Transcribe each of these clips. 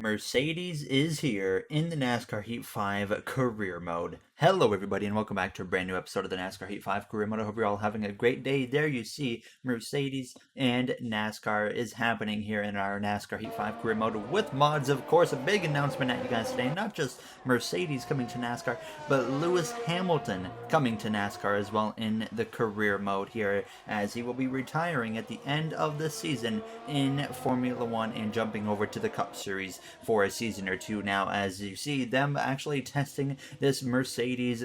Mercedes is here in the NASCAR Heat 5 career mode. Hello everybody and welcome back to a brand new episode of the NASCAR Heat 5 career mode. I hope you're all having a great day. There you see Mercedes and NASCAR is happening here in our NASCAR Heat 5 career mode with mods. Of course, a big announcement at you guys today. Not just Mercedes coming to NASCAR, but Lewis Hamilton coming to NASCAR as well in the career mode here, as he will be retiring at the end of the season in Formula 1 and jumping over to the Cup Series for a season or two now, as you see them actually testing this Mercedes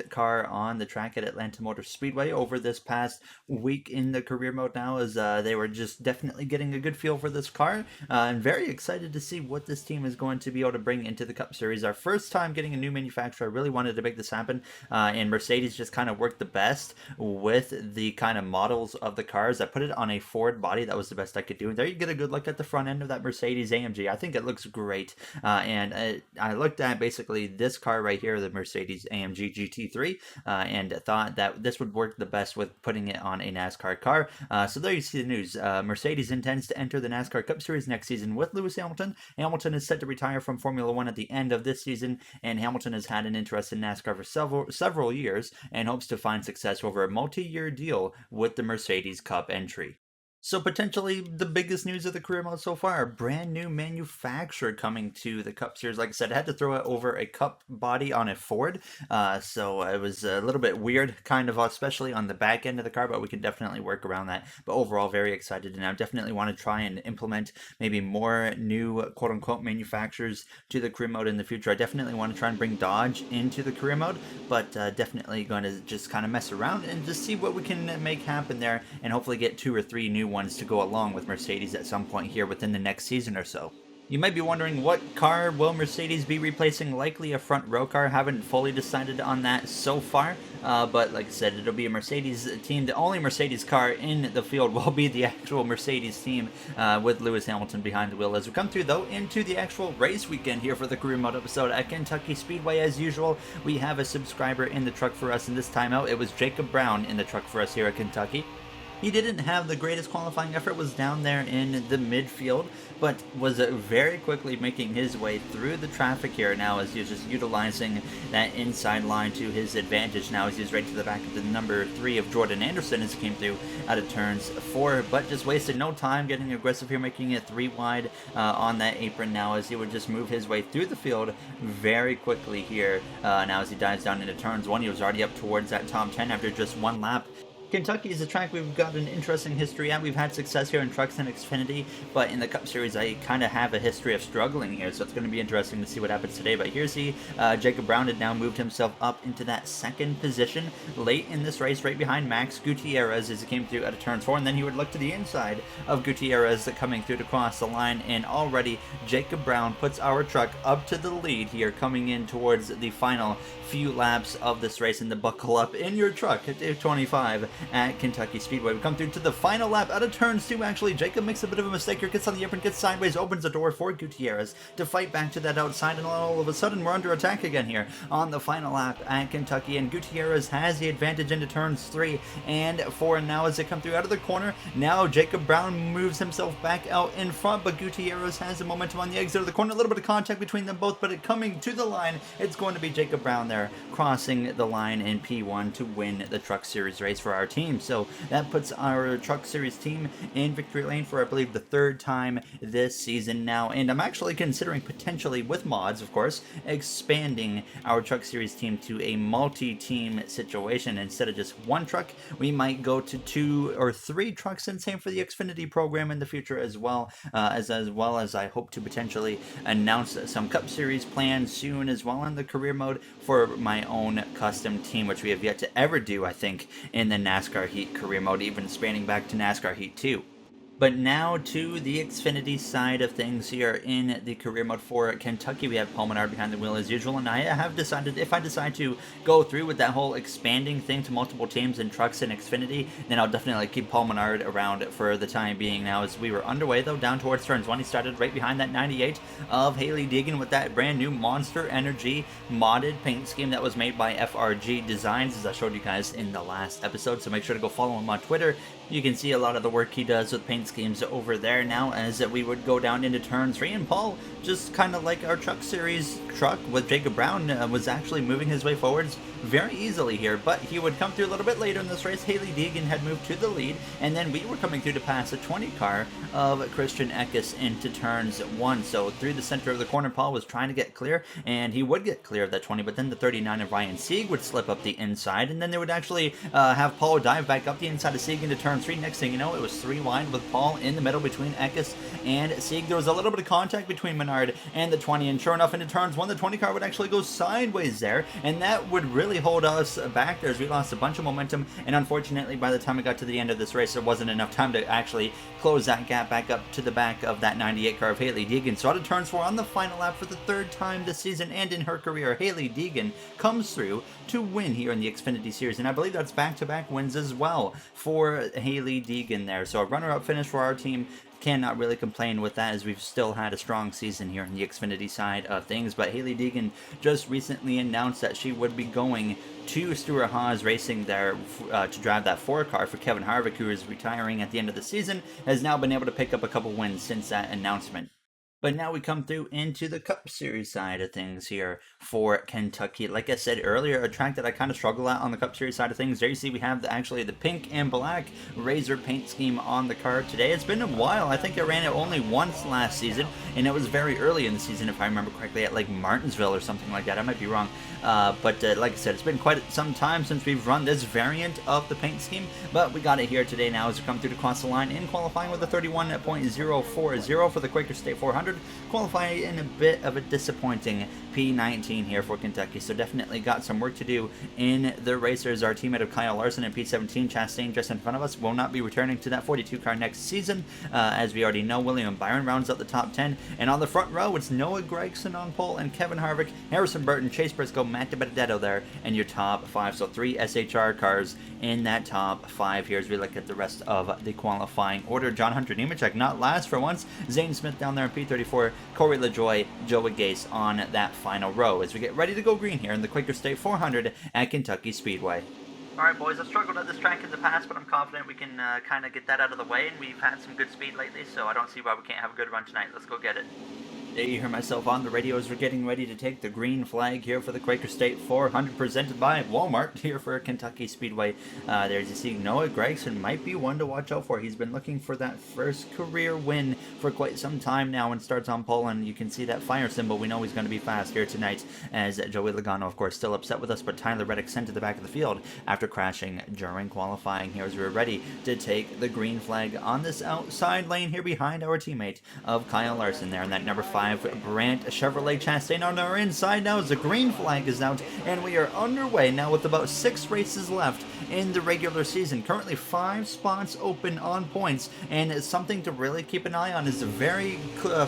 car on the track at Atlanta Motor Speedway over this past week in the career mode now, as they were just definitely getting a good feel for this car. I'm very excited to see what this team is going to be able to bring into the Cup Series. Our first time getting a new manufacturer. I really wanted to make this happen, and Mercedes just kind of worked the best with the kind of models of the cars. I put it on a Ford body. That was the best I could do. And there you get a good look at the front end of that Mercedes AMG. I think it looks great. And I looked at basically this car right here, the Mercedes AMG GT3, and thought that this would work the best with putting it on a NASCAR car. So there you see the news. Mercedes intends to enter the NASCAR Cup Series next season with Lewis Hamilton. Hamilton is set to retire from Formula One at the end of this season, and Hamilton has had an interest in NASCAR for several years and hopes to find success over a multi-year deal with the Mercedes Cup entry. So potentially the biggest news of the career mode so far, brand new manufacturer coming to the Cup Series. Like I said, I had to throw it over a Cup body on a Ford, so it was a little bit weird, kind of, especially on the back end of the car, but we can definitely work around that. But overall, very excited, and I definitely want to try and implement maybe more new quote-unquote manufacturers to the career mode in the future. I definitely want to try and bring Dodge into the career mode, but definitely going to just kind of mess around and just see what we can make happen there, and hopefully get 2 or 3 new ones to go along with Mercedes at some point here within the next season or so. You might be wondering, what car will Mercedes be replacing? Likely a front row car. Haven't fully decided on that so far, but like I said, it'll be a Mercedes team. The only Mercedes car in the field will be the actual Mercedes team, with Lewis Hamilton behind the wheel. As we come through, though, into the actual race weekend here for the career mode episode at Kentucky Speedway. As usual, we have a subscriber in the truck for us, and this time out, it was Jacob Brown in the truck for us here at Kentucky. He didn't have the greatest qualifying effort, was down there in the midfield, but was very quickly making his way through the traffic here now, as he's just utilizing that inside line to his advantage now, as he's right to the back of the number 3 of Jordan Anderson as he came through out of turns 4, but just wasted no time getting aggressive here, making it 3 wide on that apron now, as he would just move his way through the field very quickly here. Now as he dives down into turns 1, he was already up towards that top 10 after just 1 lap. Kentucky is a track we've got an interesting history at. We've had success here in trucks and Xfinity, but in the Cup Series, I kind of have a history of struggling here, so it's going to be interesting to see what happens today. But here's Jacob Brown had now moved himself up into that 2nd position late in this race, right behind Max Gutierrez as he came through out of turns 4, and then he would look to the inside of Gutierrez coming through to cross the line, and already Jacob Brown puts our truck up to the lead here, coming in towards the final few laps of this race. And the buckle up in your truck at 25 at Kentucky Speedway. We come through to the final lap out of turns 2. Actually, Jacob makes a bit of a mistake here, gets on the apron, gets sideways, opens the door for Gutierrez to fight back to that outside, and all of a sudden we're under attack again here on the final lap at Kentucky, and Gutierrez has the advantage into turns 3 and 4, and now as they come through out of the corner, now Jacob Brown moves himself back out in front, but Gutierrez has the momentum on the exit of the corner. A little bit of contact between them both, but coming to the line, it's going to be Jacob Brown there crossing the line in P1 to win the Truck Series race for our team. So that puts our Truck Series team in victory lane for, I believe, the 3rd time this season now, and I'm actually considering potentially, with mods of course, expanding our Truck Series team to a multi-team situation. Instead of just 1 truck, we might go to 2 or 3 trucks, and same for the Xfinity program in the future as well, as I hope to potentially announce some Cup Series plans soon as well in the career mode for my own custom team, which we have yet to ever do, I think, in the NASCAR Heat career mode, even spanning back to NASCAR Heat 2. But now to the Xfinity side of things here in the career mode for Kentucky. We have Paul Menard behind the wheel as usual, and I have decided if I decide to go through with that whole expanding thing to multiple teams in trucks and Xfinity, then I'll definitely keep Paul Menard around for the time being. Now, as we were underway though, down towards turns 1, he started right behind that 98 of Haley Deegan with that brand new Monster Energy modded paint scheme that was made by FRG Designs, as I showed you guys in the last episode. So make sure to go follow him on Twitter You can see a lot of the work he does with paint schemes over there now as we would go down into turn 3, and Paul, just kind of like our Truck Series truck with Jacob Brown, was actually moving his way forwards very easily here, but he would come through a little bit later in this race. Haley Deegan had moved to the lead, and then we were coming through to pass a 20 car of Christian Eckes into turns 1. So through the center of the corner, Paul was trying to get clear, and he would get clear of that 20, but then the 39 of Ryan Sieg would slip up the inside, and then they would actually have Paul dive back up the inside of Sieg into turn 3. Next thing you know, it was 3 wide with Paul in the middle between Eckes and Sieg. There was a little bit of contact between Menard and the 20, and sure enough, into turns 1, the 20 car would actually go sideways there, and that would really hold us back there as we lost a bunch of momentum, and unfortunately, by the time we got to the end of this race, there wasn't enough time to actually close that gap back up to the back of that 98 car of Haley Deegan. So out of turns 4 on the final lap for the 3rd time this season and in her career, Haley Deegan comes through to win here in the Xfinity Series, and I believe that's back-to-back wins as well for Haley Deegan there. So a runner-up finish for our team. Cannot really complain with that, as we've still had a strong season here in the Xfinity side of things. But Haley Deegan just recently announced that she would be going to Stewart Haas Racing there to drive that 4 car for Kevin Harvick, who is retiring at the end of the season, has now been able to pick up a couple wins since that announcement. But now we come through into the Cup Series side of things here for Kentucky. Like I said earlier, a track that I kind of struggle at on the Cup Series side of things. There you see we have actually the pink and black Razor paint scheme on the car today. It's been a while. I think I ran it only once last season, and it was very early in the season, if I remember correctly, at like Martinsville or something like that. I might be wrong. But like I said, it's been quite some time since we've run this variant of the paint scheme, but we got it here today now as we come through to cross the line in qualifying with a 31.040 for the Quaker State 400, qualifying in a bit of a disappointing P19 here for Kentucky. So definitely got some work to do in the racers. Our teammate of Kyle Larson in P17, Chastain, just in front of us, will not be returning to that 42 car next season. As we already know, William Byron rounds out the top 10, and on the front row, it's Noah Gregson on pole and Kevin Harvick, Harrison Burton, Chase Briscoe, Matt DiBenedetto there, and your top 5. So 3 SHR cars in that top 5 here as we look at the rest of the qualifying order. John Hunter Nemechek not last for once. Zane Smith down there in P34. Corey LaJoie, Joey Gase on that final row as we get ready to go green here in the Quaker State 400 at Kentucky Speedway. Alright boys, I've struggled at this track in the past, but I'm confident we can kind of get that out of the way, and we've had some good speed lately, so I don't see why we can't have a good run tonight. Let's go get it. There you hear myself on the radio as we're getting ready to take the green flag here for the Quaker State 400 presented by Walmart here for Kentucky Speedway. There's you see Noah Gregson might be one to watch out for. He's been looking for that first career win for quite some time now and starts on pole, and you can see that fire symbol. We know he's going to be fast here tonight as Joey Logano, of course, still upset with us, but Tyler Reddick sent to the back of the field after crashing during qualifying here as we're ready to take the green flag on this outside lane here behind our teammate of Kyle Larson there in that number 5 Brandt Chevrolet Chastain. On our inside now as the green flag is out, and we are underway now with about 6 races left in the regular season. Currently 5 spots open on points, and something to really keep an eye on is the very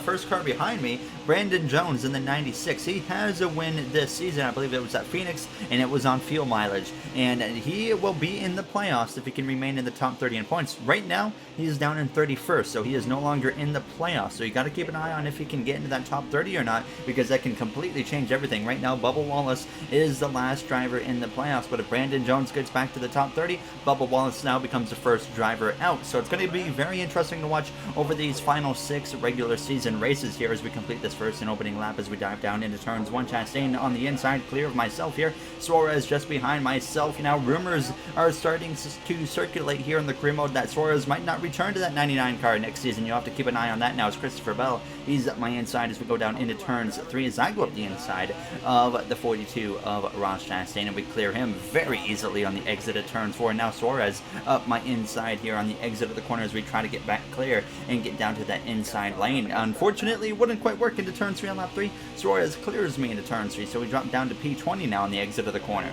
first car behind me, Brandon Jones in the 96. He has a win this season. I believe it was at Phoenix, and it was on fuel mileage, and he will be in the playoffs if he can remain in the top 30 in points. Right now he is down in 31st, so he is no longer in the playoffs, so you got to keep an eye on if he can get into that top 30 or not, because that can completely change everything. Right now Bubba Wallace is the last driver in the playoffs, but if Brandon Jones gets back to the top 30, Bubba Wallace now becomes the first driver out. So it's going to be very interesting to watch over these final 6 regular season races here as we complete this first and opening lap as we dive down into turns 1. Chastain on the inside, clear of myself here. Suarez just behind myself. Now rumors are starting to circulate here in the career mode that Suarez might not return to that 99 car next season. You'll have to keep an eye on that now as Christopher Bell, he's at my inside as we go down into turns 3 as I go up the inside of the 42 of Ross Chastain, and we clear him very easily on the exit of turn 4. Now Suarez up my inside here on the exit of the corner as we try to get back clear and get down to that inside lane. Unfortunately, it wouldn't quite work into turn 3 on lap 3. Suarez clears me into turn 3, so we drop down to P20 now on the exit of the corner.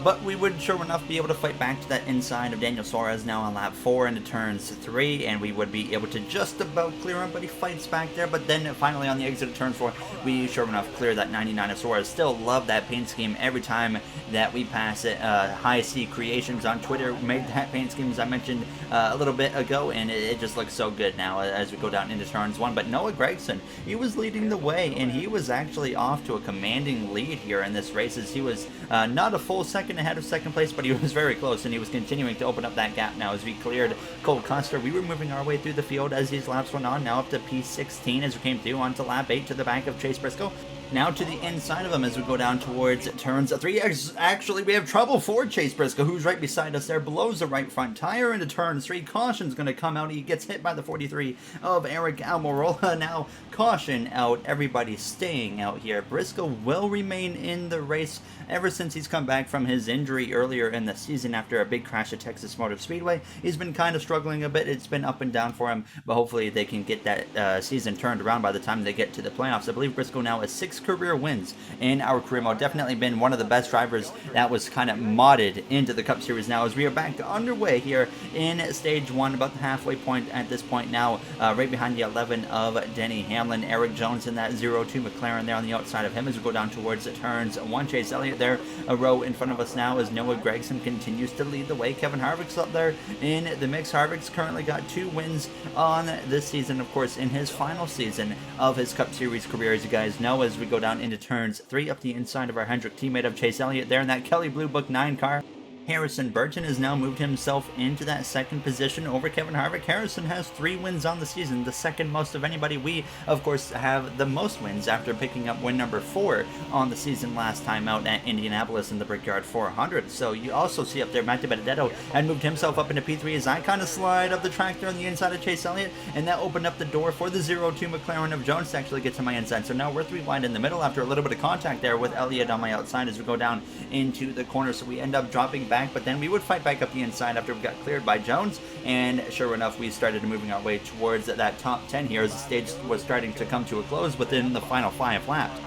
But we would sure enough be able to fight back to that inside of Daniel Suarez now on lap 4 into turns 3, and we would be able to just about clear him, but he fights back there. But then finally on the exit of turn 4, we sure enough clear that 99 of Suarez. Still love that paint scheme every time that we pass it. High C Creations on Twitter made that paint scheme, as I mentioned a little bit ago, and it just looks so good now as we go down into turns 1. But Noah Gregson, he was leading the way, and he was actually off to a commanding lead here in this race as he was not a full second second ahead of second place, but he was very close, and he was continuing to open up that gap now as we cleared Cole Custer. We were moving our way through the field as these laps went on, now up to P16 as we came through onto lap 8 to the back of Chase Briscoe. Now to the inside of him as we go down towards turns 3. Actually, we have trouble for Chase Briscoe, who's right beside us there, blows the right front tire into turn 3. Caution's going to come out. He gets hit by the 43 of Eric Almirola. Now, caution out. Everybody staying out here. Briscoe will remain in the race ever since he's come back from his injury earlier in the season after a big crash at Texas Motor Speedway. He's been kind of struggling a bit. It's been up and down for him, but hopefully they can get that season turned around by the time they get to the playoffs. I believe Briscoe now has 6 career wins in our career mode. Definitely been one of the best drivers that was kind of modded into the Cup Series now as we are back underway here in Stage 1, about the halfway point at this point now, right behind the 11 of Denny Hamlin. Eric Jones in that 02 McLaren there on the outside of him as we go down towards the turns 1. Chase Elliott there a row in front of us now as Noah Gragson continues to lead the way. Kevin Harvick's up there in the mix. Harvick's currently got 2 wins on this season, of course, in his final season of his Cup Series career, as you guys know, as we go down into turns 3 up the inside of our Hendrick teammate of Chase Elliott there in that Kelly Blue Book 9 car. Harrison Burton has now moved himself into that second position over Kevin Harvick. Harrison has 3 wins on the season, the second most of anybody. We, of course, have the most wins after picking up win number 4 on the season last time out at Indianapolis in the Brickyard 400. So you also see up there Matt DiBenedetto had moved himself up into P3 as I kind of slide up the track there on the inside of Chase Elliott, and that opened up the door for the 02 McLaren of Jones to actually get to my inside. So now we're 3 wide in the middle after a little bit of contact there with Elliott on my outside as we go down into the corner. So we end up dropping back, but then we would fight back up the inside after we got cleared by Jones, and sure enough, we started moving our way towards that top 10 here as the stage was starting to come to a close within the final 5 laps.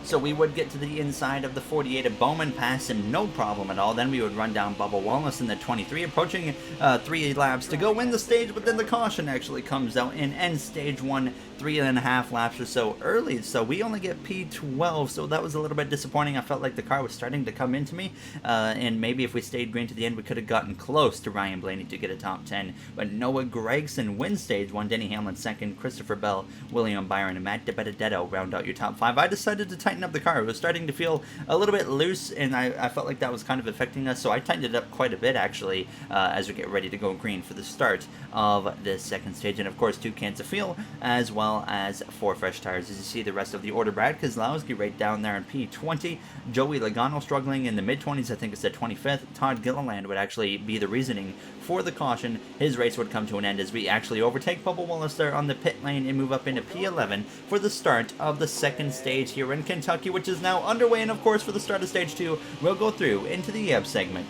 So we would get to the inside of the 48 of Bowman, pass him no problem at all. Then we would run down Bubba Wallace in the 23, approaching 3 laps to go win the stage, but then the caution actually comes out and ends stage 1 3.5 laps or so early. So we only get P12, so that was a little bit disappointing. I felt like the car was starting to come into me, and maybe if we stayed green to the end, we could have gotten close to Ryan Blaney to get a top 10. But Noah Gragson wins stage 1, Denny Hamlin second, Christopher Bell, William Byron, and Matt DiBenedetto round out your top 5. I decided to tighten up the car. It was starting to feel a little bit loose, and I felt like that was kind of affecting us, so I tightened it up quite a bit actually as we get ready to go green for the start of this second stage. And of course 2 cans of fuel as well as 4 fresh tires. As you see the rest of the order, Brad Keselowski right down there in P20, Joey Logano struggling in the mid-20s, I think it's at 25th. Todd Gilliland would actually be the reasoning for the caution. His race would come to an end as we actually overtake Bubba Wallace there on the pit lane and move up into P11 for the start of the second stage here in Kentucky, which is now underway. And of course for the start of stage 2, we'll go through into the EF segment.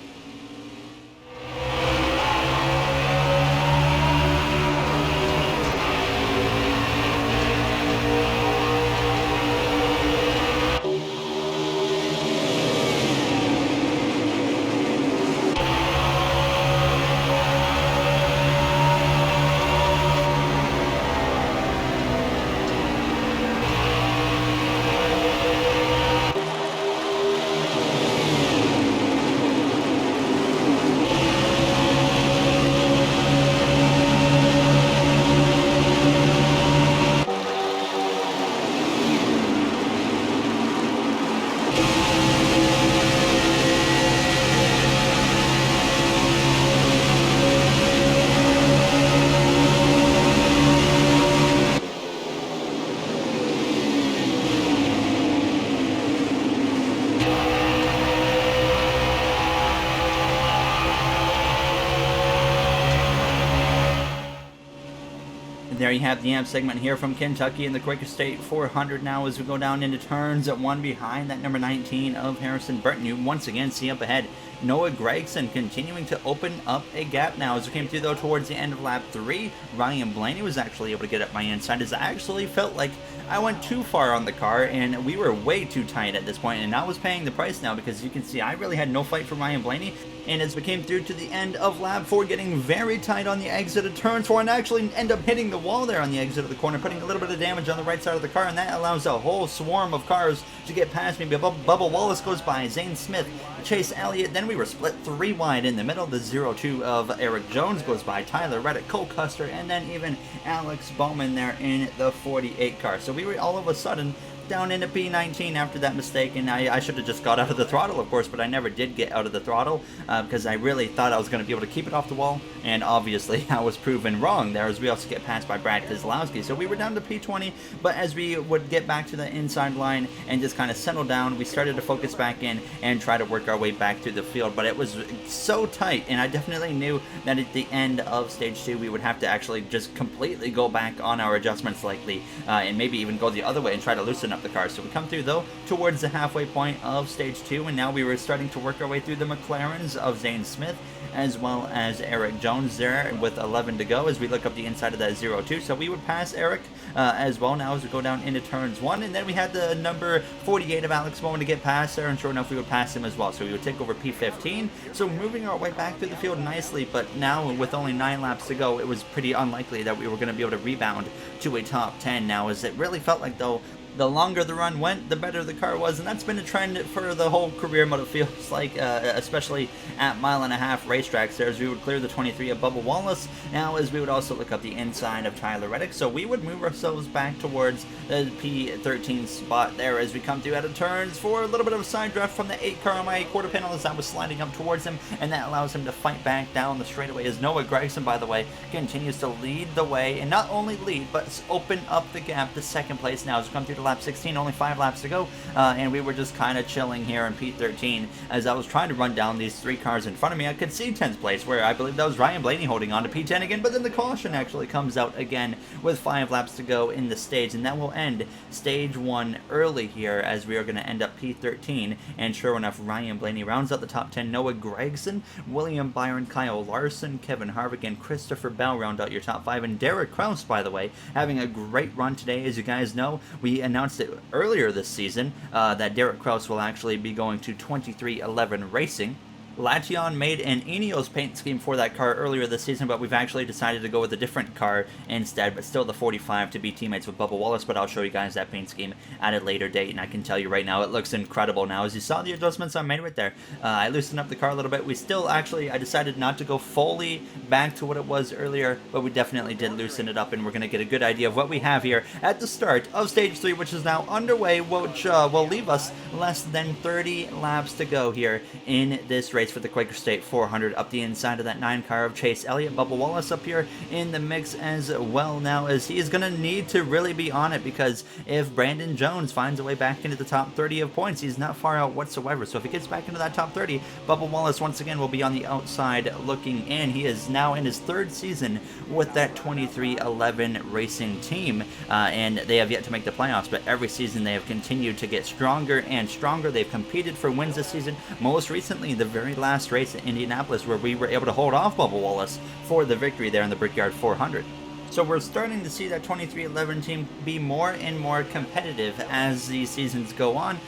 There you have the AMP segment here from Kentucky in the Quaker State 400 now as we go down into turns at 1 behind that number 19 of Harrison Burton. You once again see up ahead Noah Gragson continuing to open up a gap now as we came through though towards the end of lap 3. Ryan Blaney was actually able to get up my inside as I actually felt like I went too far on the car and we were way too tight at this point, and I was paying the price now because you can see I really had no fight for Ryan Blaney. And as we came through to the end of lap 4, getting very tight on the exit of turn 4 and actually end up hitting the wall there on the exit of the corner, putting a little bit of damage on the right side of the car, and that allows a whole swarm of cars to get past me. Bubba Wallace goes by, Zane Smith, Chase Elliott, then we were split 3 wide in the middle. The 02 of Eric Jones goes by, Tyler Reddick, Cole Custer, and then even Alex Bowman there in the 48 car. So we were all of a sudden down into P19 after that mistake, and I should have just got out of the throttle, of course, but I never did get out of the throttle because I really thought I was going to be able to keep it off the wall, and obviously I was proven wrong there as we also get passed by Brad Keselowski. So we were down to P20, but as we would get back to the inside line and just kind of settle down, we started to focus back in and try to work our way back through the field, but it was so tight, and I definitely knew that at the end of stage 2 we would have to actually just completely go back on our adjustments likely, and maybe even go the other way and try to loosen up the car. So we come through though towards the halfway point of stage 2, and now we were starting to work our way through the McLarens of Zane Smith as well as Eric Jones there with 11 to go as we look up the inside of that 0-2. So we would pass Eric as well now as we go down into turns 1, and then we had the number 48 of Alex Bowman to get past there, and sure enough we would pass him as well. So we would take over P15, so moving our way back through the field nicely, but now with only 9 laps to go, it was pretty unlikely that we were going to be able to rebound to a top 10 now, as it really felt like though the longer the run went, the better the car was, and that's been a trend for the whole career mode, it feels like, especially at mile-and-a-half racetracks there, as we would clear the 23 of Bubba Wallace, now as we would also look up the inside of Tyler Reddick, so we would move ourselves back towards the P13 spot there as we come through out of turns for a little bit of a side draft from the 8 car on my quarter panel as I was sliding up towards him, and that allows him to fight back down the straightaway as Noah Gragson, by the way, continues to lead the way, and not only lead, but open up the gap to second place now as we come through to lap 16, only 5 laps to go, and we were just kind of chilling here in P13 as I was trying to run down these 3 cars in front of me. I could see 10th place where I believe that was Ryan Blaney holding on to P10 again, but then the caution actually comes out again with 5 laps to go in the stage, and that will end stage 1 early here as we are going to end up P13, and sure enough Ryan Blaney rounds out the top 10. Noah Gragson, William Byron, Kyle Larson, Kevin Harvick, and Christopher Bell round out your top 5, and Derek Kraus, by the way, having a great run today. As you guys know, we announced it earlier this season that Derek Kraus will actually be going to 2311 Racing. Latian made an Ineos paint scheme for that car earlier this season, but we've actually decided to go with a different car instead, but still the 45 to be teammates with Bubba Wallace, but I'll show you guys that paint scheme at a later date, and I can tell you right now, it looks incredible now. As you saw the adjustments I made right there, I loosened up the car a little bit. We still actually, I decided not to go fully back to what it was earlier, but we definitely did loosen it up, and we're going to get a good idea of what we have here at the start of Stage 3, which is now underway, which will leave us less than 30 laps to go here in this race for the Quaker State 400. Up the inside of that 9 car of Chase Elliott, Bubba Wallace up here in the mix as well now, as he is going to need to really be on it, because if Brandon Jones finds a way back into the top 30 of points, he's not far out whatsoever. So if he gets back into that top 30, Bubba Wallace once again will be on the outside looking in. He is now in his 3rd season with that 2311 Racing team, and they have yet to make the playoffs, but every season they have continued to get stronger and stronger. They've competed for wins this season, most recently the very last race in Indianapolis where we were able to hold off Bubba Wallace for the victory there in the Brickyard 400. So we're starting to see that 2311 team be more and more competitive as these seasons go on,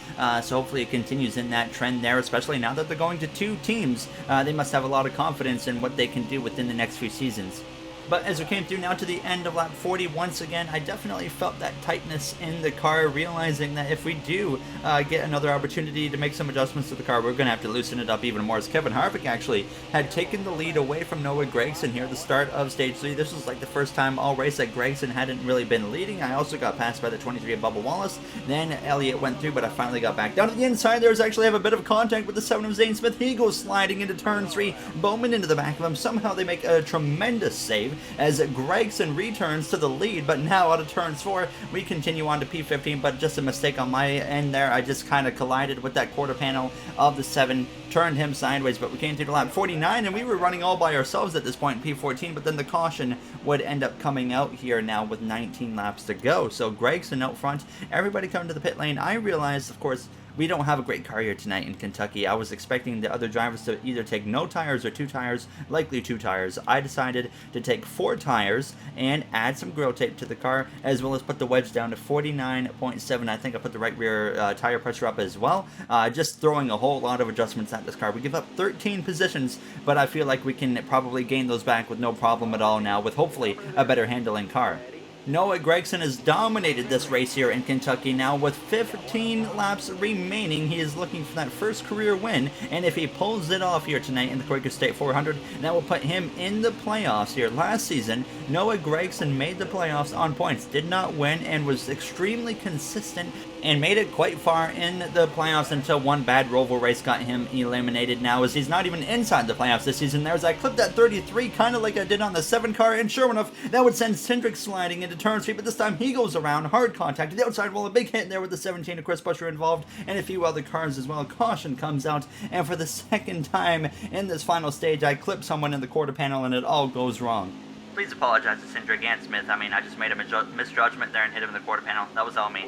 so hopefully it continues in that trend there, especially now that they're going to 2 teams. They must have a lot of confidence in what they can do within the next few seasons. But as we came through now to the end of lap 40, once again, I definitely felt that tightness in the car, realizing that if we do get another opportunity to make some adjustments to the car, we're going to have to loosen it up even more, as Kevin Harvick actually had taken the lead away from Noah Gragson here at the start of Stage 3. This was like the first time all race that Gragson hadn't really been leading. I also got passed by the 23 of Bubba Wallace. Then Elliott went through, but I finally got back down to the inside. There's actually have a bit of contact with the 7 of Zane Smith. He goes sliding into turn 3. Bowman into the back of him. Somehow they make a tremendous save as Gragson returns to the lead, but now out of turns 4, we continue on to P15, but just a mistake on my end there. I just kind of collided with that quarter panel of the 7, turned him sideways, but we came through to lap 49, and we were running all by ourselves at this point in P14, but then the caution would end up coming out here now with 19 laps to go. So Gragson out front, everybody come to the pit lane. I realized, of course, we don't have a great car here tonight in Kentucky. I was expecting the other drivers to either take no tires or 2 tires, likely 2 tires. I decided to take 4 tires and add some grill tape to the car, as well as put the wedge down to 49.7. I think I put the right rear tire pressure up as well. Just throwing a whole lot of adjustments at this car. We give up 13 positions, but I feel like we can probably gain those back with no problem at all now, with hopefully a better handling car. Noah Gragson has dominated this race here in Kentucky now with 15 laps remaining. He is looking for that first career win, and if he pulls it off here tonight in the Quaker State 400, that will put him in the playoffs here. Last season, Noah Gragson made the playoffs on points, did not win, and was extremely consistent and made it quite far in the playoffs until one bad Roval race got him eliminated now, as he's not even inside the playoffs this season. There's I clipped that 33 kind of like I did on the 7 car, and sure enough, that would send Cindric sliding into turn 3, but this time he goes around, hard contact to the outside wall, a big hit there with the 17 of Chris Buescher involved, and a few other cars as well. Caution comes out, and for the second time in this final stage, I clip someone in the quarter panel and it all goes wrong. Please apologize to Cindric and Smith. I just made a misjudgment there and hit him in the quarter panel. That was all me.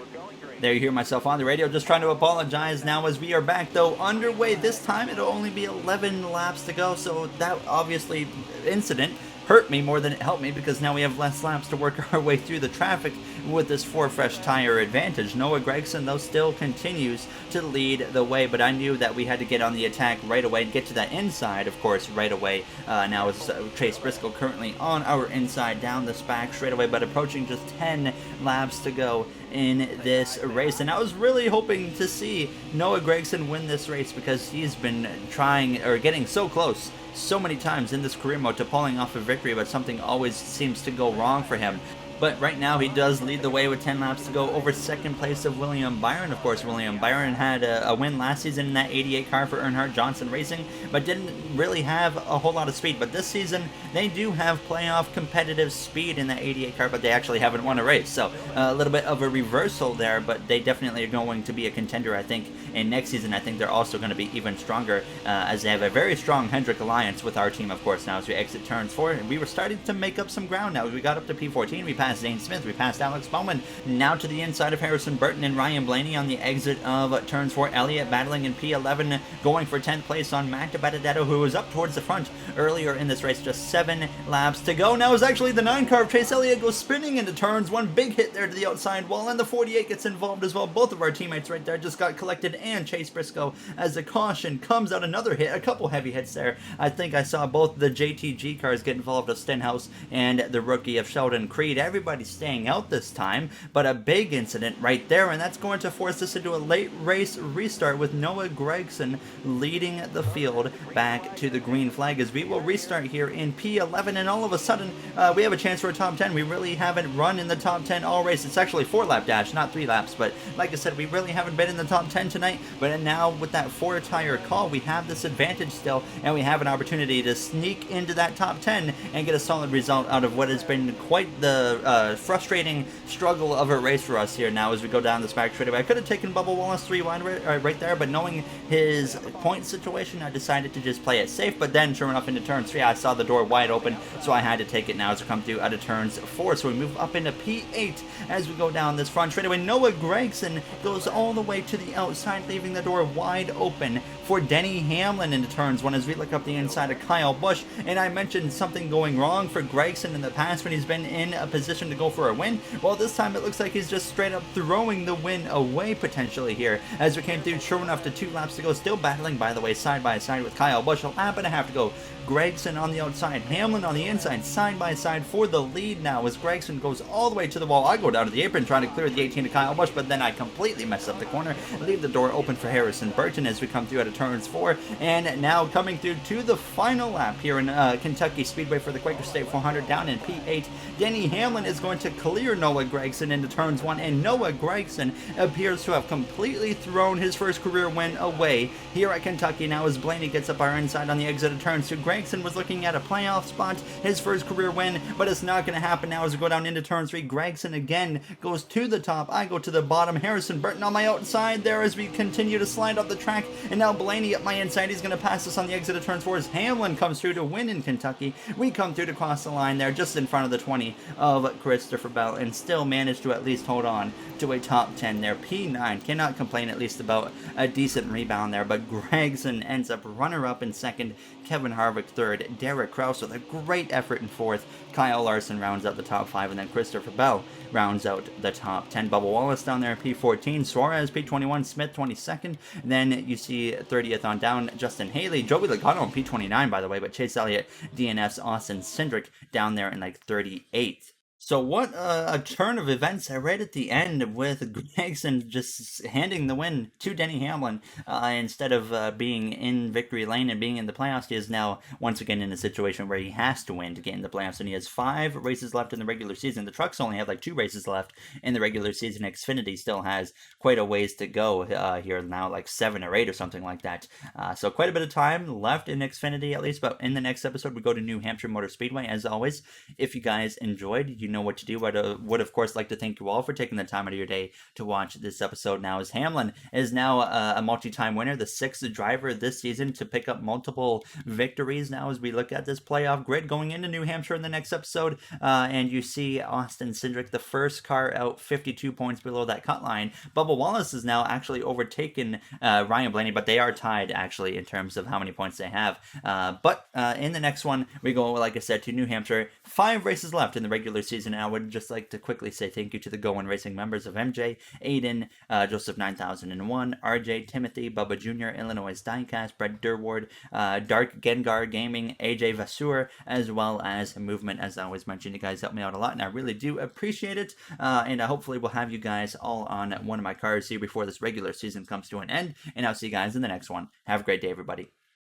There you hear myself on the radio just trying to apologize now as we are back, though, underway. This time it'll only be 11 laps to go, so that obviously incident hurt me more than it helped me, because now we have less laps to work our way through the traffic with this 4 fresh tire advantage. Noah Gragson, though, still continues to lead the way, but I knew that we had to get on the attack right away and get to that inside, of course, right away. Now it's Chase Briscoe currently on our inside down the SPAC straight away, but approaching just 10 laps to go in this race, and I was really hoping to see Noah Gragson win this race, because he's been trying, or getting so close so many times in this career mode to pulling off a victory, but something always seems to go wrong for him. But right now he does lead the way with 10 laps to go over second place of William Byron. Of course, William Byron had a win last season in that 88 car for Earnhardt Johnson Racing, but didn't really have a whole lot of speed. But this season, they do have playoff competitive speed in that 88 car, but they actually haven't won a race. So a little bit of a reversal there, but they definitely are going to be a contender, I think. And next season, I think they're also going to be even stronger, as they have a very strong Hendrick alliance with our team, of course, now as we exit turns 4. And we were starting to make up some ground now. We got up to P14, we passed Zane Smith, we passed Alex Bowman, now to the inside of Harrison Burton and Ryan Blaney on the exit of turns 4. Elliott battling in P11, going for 10th place on Matt Benedetto, who was up towards the front earlier in this race. Just 7 laps to go. Now is actually the 9 car of Chase Elliott goes spinning into turns 1, big hit there to the outside wall, and the 48 gets involved as well. Both of our teammates right there just got collected, and Chase Briscoe, as the caution comes out, another hit, a couple heavy hits there. I think I saw both the JTG cars get involved of Stenhouse and the rookie of Sheldon Creed. Everybody's staying out this time, but a big incident right there, and that's going to force us into a late race restart with Noah Gragson leading the field back to the green flag, as we will restart here in P11, and all of a sudden we have a chance for a top 10. We really haven't run in the top 10 all race. It's actually 4-lap dash, not 3 laps, but like I said, we really haven't been in the top 10 tonight. But now with that 4 tire call, we have this advantage still, and we have an opportunity to sneak into that top 10 and get a solid result out of what has been quite the frustrating struggle of a race for us here now as we go down this back straightaway. I could have taken Bubba Wallace 3 wide right there, but knowing his point situation, I decided to just play it safe. But then, sure enough, into turn 3, I saw the door wide open, so I had to take it now as we come through out of turns 4. So we move up into P8 as we go down this front straightaway. Noah Gragson goes all the way to the outside, leaving the door wide open for Denny Hamlin into turns 1 as we look up the inside of Kyle Busch. And I mentioned something going wrong for Gragson in the past when he's been in a position to go for a win. Well, this time it looks like he's just straight up throwing the win away potentially here as we came through. Sure enough, to 2 laps to go, still battling, by the way, side by side with Kyle Busch. A lap and a half to go. Gragson on the outside, Hamlin on the inside, side by side for the lead now as Gragson goes all the way to the wall. I go down to the apron trying to clear the 18 to Kyle Busch, but then I completely mess up the corner, leave the door open for Harrison Burton as we come through out of turns 4. And now coming through to the final lap here in Kentucky Speedway for the Quaker State 400 down in P8, Denny Hamlin is going to clear Noah Gragson into turns 1, and Noah Gragson appears to have completely thrown his first career win away here at Kentucky now as Blaney gets up our inside on the exit of turns 2. Gragson was looking at a playoff spot, his first career win, but it's not going to happen now as we go down into turn 3. Gragson again goes to the top, I go to the bottom. Harrison Burton on my outside there as we continue to slide up the track, and now Blaney at my inside. He's going to pass us on the exit of turn 4 as Hamlin comes through to win in Kentucky. We come through to cross the line there just in front of the 20 of Christopher Bell and still manage to at least hold on to a top 10 there. P9, cannot complain at least about a decent rebound there, but Gragson ends up runner-up in second, Kevin Harvick third, Derek Kraus with a great effort in fourth, Kyle Larson rounds out the top 5, and then Christopher Bell rounds out the top 10. Bubba Wallace down there P14, Suarez P21, Smith 22nd, then you see 30th on down Justin Haley, Joey Logano on P29 by the way, but Chase Elliott, DNF's Austin Cindric down there in like 38th. So what a turn of events right at the end with Gregson just handing the win to Denny Hamlin instead of being in victory lane and being in the playoffs. He is now once again in a situation where he has to win to get in the playoffs, and he has 5 races left in the regular season. The trucks only have like 2 races left in the regular season. Xfinity still has quite a ways to go here now, like 7 or 8 or something like that. So quite a bit of time left in Xfinity at least. But in the next episode, we go to New Hampshire Motor Speedway as always. If you guys enjoyed, you know what to do. I would, of course, like to thank you all for taking the time out of your day to watch this episode. Now, as Hamlin is now a multi-time winner, the 6th driver this season to pick up multiple victories now as we look at this playoff grid going into New Hampshire in the next episode. And you see Austin Cindric, the first car out, 52 points below that cut line. Bubba Wallace is now actually overtaken Ryan Blaney, but they are tied actually in terms of how many points they have. But in the next one, we go, like I said, to New Hampshire. 5 races left in the regular season. And I would just like to quickly say thank you to the Going Racing members of MJ, Aiden, Joseph 9001, RJ, Timothy, Bubba Jr., Illinois Diecast, Brett Durward, Dark Gengar Gaming, AJ Vasseur, as well as Movement. As I always mentioned, you guys help me out a lot, and I really do appreciate it. And hopefully we'll have you guys all on one of my cars here before this regular season comes to an end. And I'll see you guys in the next one. Have a great day, everybody.